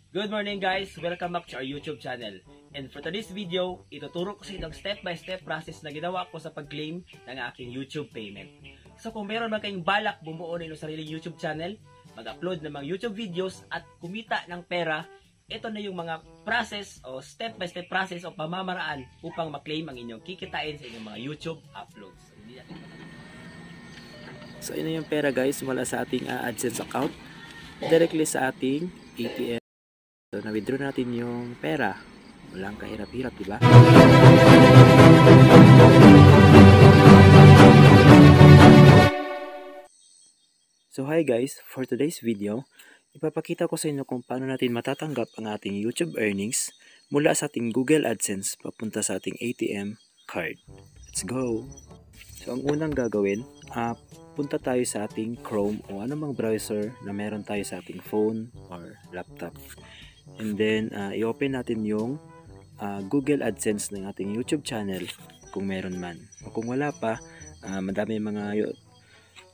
Good morning guys! Welcome back to our YouTube channel. And for today's video, ituturo ko sa inyo step-by-step process na ginawa ko sa pag-claim ng aking YouTube payment. So kung meron man kayong balak bumuo ng inyong sariling YouTube channel, mag-upload ng mga YouTube videos at kumita ng pera, ito na yung mga process o step-by-step process o pamamaraan upang ma-claim ang inyong kikitain sa inyong mga YouTube uploads. So ito yung pera guys mula sa ating AdSense account directly sa ating ATM. So, na-withdraw natin yung pera. Walang kahirap-hirap, diba? So, hi guys! For today's video, ipapakita ko sa inyo kung paano natin matatanggap ang ating YouTube earnings mula sa ating Google AdSense papunta sa ating ATM card. Let's go! So, ang unang gagawin, punta tayo sa ating Chrome o anumang browser na meron tayo sa ating phone or laptop. And then, i-open natin yung Google AdSense ng ating YouTube channel kung meron man. O kung wala pa, madami mga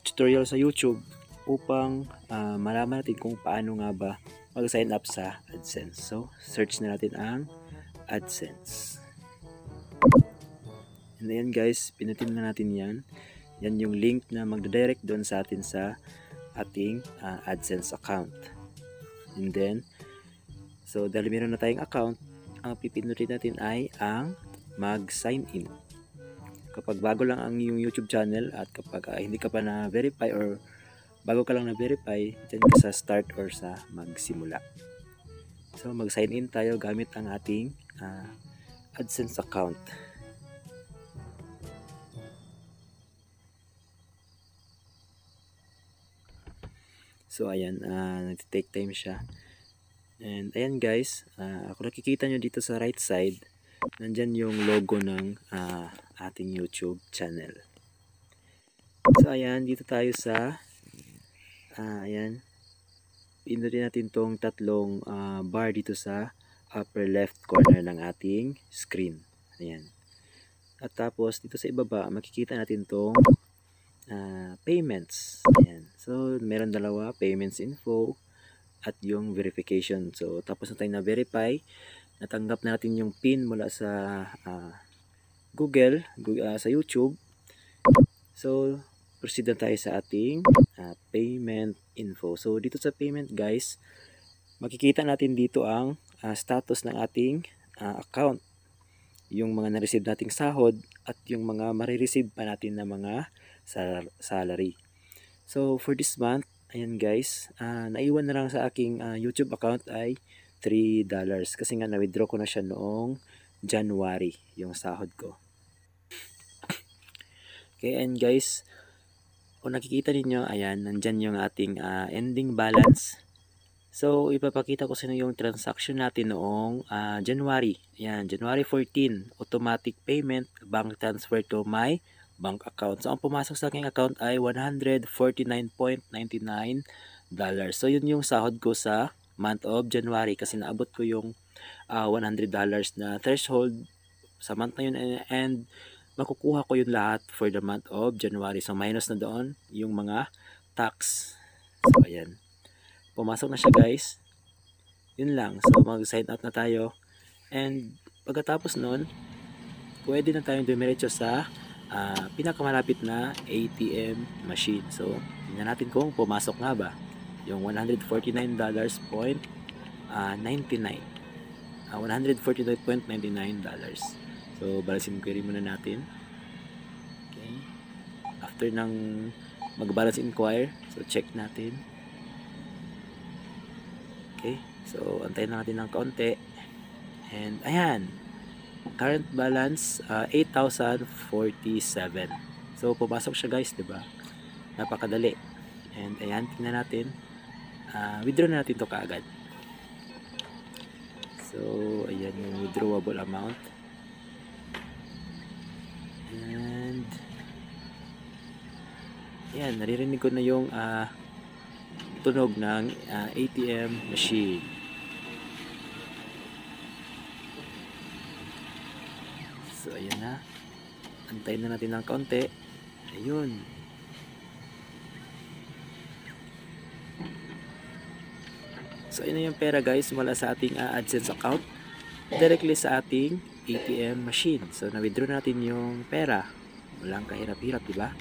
tutorial sa YouTube upang malaman natin kung paano nga ba mag-sign up sa AdSense. So, search na natin ang AdSense. And then guys, pinutin na natin yan. Yan yung link na magdadirect doon sa atin sa ating AdSense account. And then, so, dahil meron na tayong account, ang pipinutin natin ay ang mag-sign in. Kapag bago lang ang iyong YouTube channel at kapag hindi ka pa na-verify or bago ka lang na-verify, dyan ka sa start or sa magsimula. So, mag-sign in tayo gamit ang ating AdSense account. So, ayan, nag-take time siya. And ayan guys, kung nakikita nyo dito sa right side, nandyan yung logo ng ating YouTube channel. So ayan, dito tayo sa, ayan, pinutin natin tong tatlong bar dito sa upper left corner ng ating screen. Ayan. At tapos dito sa ibaba, makikita natin tong payments. Ayan. So meron dalawa, payments info at yung verification. So, tapos na tayo na-verify, natanggap na natin yung PIN mula sa Google, sa YouTube. So, proceed na tayo sa ating payment info. So, dito sa payment guys, makikita natin dito ang status ng ating account. Yung mga na-receive nating sahod at yung mga marireceive pa natin na mga salary. So, for this month, ayan guys, naiwan na lang sa aking YouTube account ay $3 kasi nga na-withdraw ko na siya noong January, yung sahod ko. Okay, and guys, kung nakikita ninyo, ayan, nandyan yung ating ending balance. So, ipapakita ko sa inyo yung transaction natin noong January. Ayan, January 14, automatic payment, bank transfer to my bank account. So, ang pumasok sa aking account ay $149.99. So, yun yung sahod ko sa month of January kasi naabot ko yung $100 na threshold sa month na yun and makukuha ko yun lahat for the month of January. So, minus na doon yung mga tax. So, ayan. Pumasok na siya guys. Yun lang. So, mag-sign out na tayo. And, pagkatapos nun, pwede na tayong dumiretso sa pinakamalapit na ATM machine. So, tingnan natin kung pumasok nga ba yung $149.99. $149.99. So, balance inquiry muna natin. Okay. After ng mag-balance inquire, so check natin. Okay. So, antayin natin ng kaunti. And, ayan. Current balance 8,047. So pumasok siya guys, 'di ba? Napakadali. And ayan, tingnan natin. Withdraw na natin 'to kaagad. So ayan yung withdrawable amount. And ayan, naririnig ko na yung tunog ng ATM machine. So, ayan na. Antayin na natin ng kaunti. Ayun. So, ito yung pera guys mula sa ating AdSense account directly sa ating ATM machine. So, na-withdraw natin yung pera. Walang kahirap-hirap, di ba?